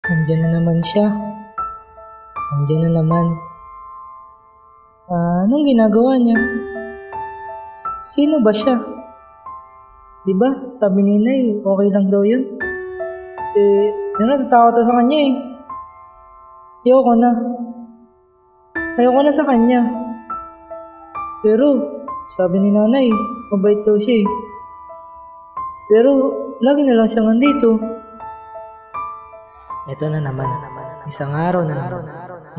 Andiyan na naman siya. Andiyan na naman. Anong ginagawa niya? Sino ba siya? Diba, sabi ni Inay, okay lang daw yun. Natatakot ako sa kanya eh. Ayoko na. Ayoko na sa kanya. Pero, sabi ni Nanay, mabait daw siya eh. Pero, lagi na lang siya nandito. Ito na naman. Isang araw na naman.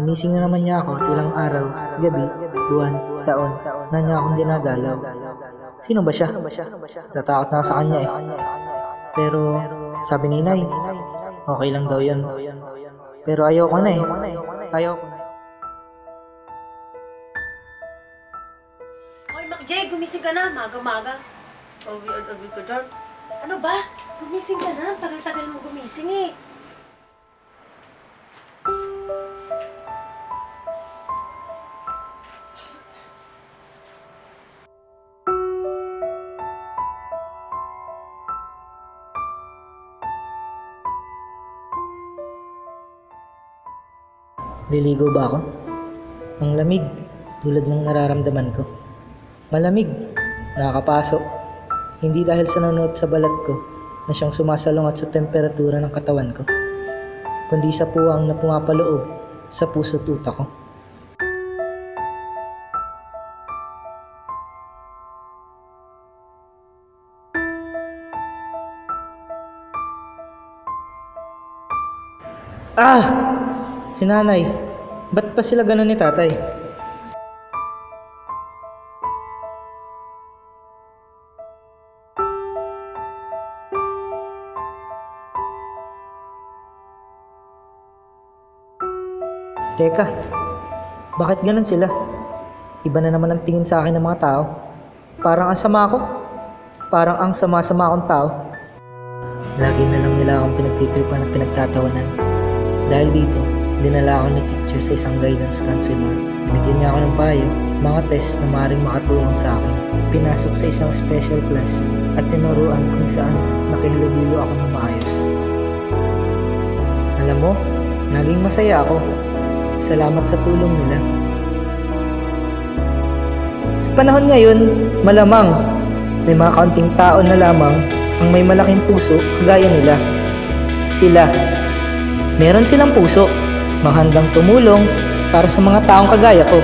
Inising na naman niya ako at ilang araw, gabi, buwan, taon, na niya akong dinadalaw. Sino ba siya? Tatakot na ako sa kanya eh. Pero, sabi ni Nay, okay lang daw yan. Pero ayoko na eh. Ayoko na. Hoy, MacJ, gumising ka na. Maga-maga. Sabi ko dyan. Ano ba? Gumising ka na. Tagal-tagal mo gumising eh. Liligo ba ako? Ang lamig, tulad ng nararamdaman ko. Malamig, nakakapasok. Hindi dahil sa nanonood sa balat ko na siyang sumasalungat sa temperatura ng katawan ko, kundi sa puwang na pumapaloob sa puso't utak ko. Si Nanay. Ba't pa sila ganun ni Tatay? Teka, bakit ganun sila? Iba na naman ang tingin sa akin ng mga tao. Parang ang sama ko. Parang ang sama-sama akong tao. Lagi na lang nila akong pinagtitripan at pinagtatawanan. Dahil dito, dinala ako ni teacher sa isang guidance counselor. Binigyan niya ako ng payo, mga test na maaaring makatulong sa akin. Pinasok sa isang special class at tinuruan kung saan nakihilubilo ako ng maayos. Alam mo, naging masaya ako. Salamat sa tulong nila. Sa panahon ngayon, malamang may mga kaunting tao na lamang ang may malaking puso kagaya nila. Sila, meron silang puso, manghandang tumulong para sa mga taong kagaya ko.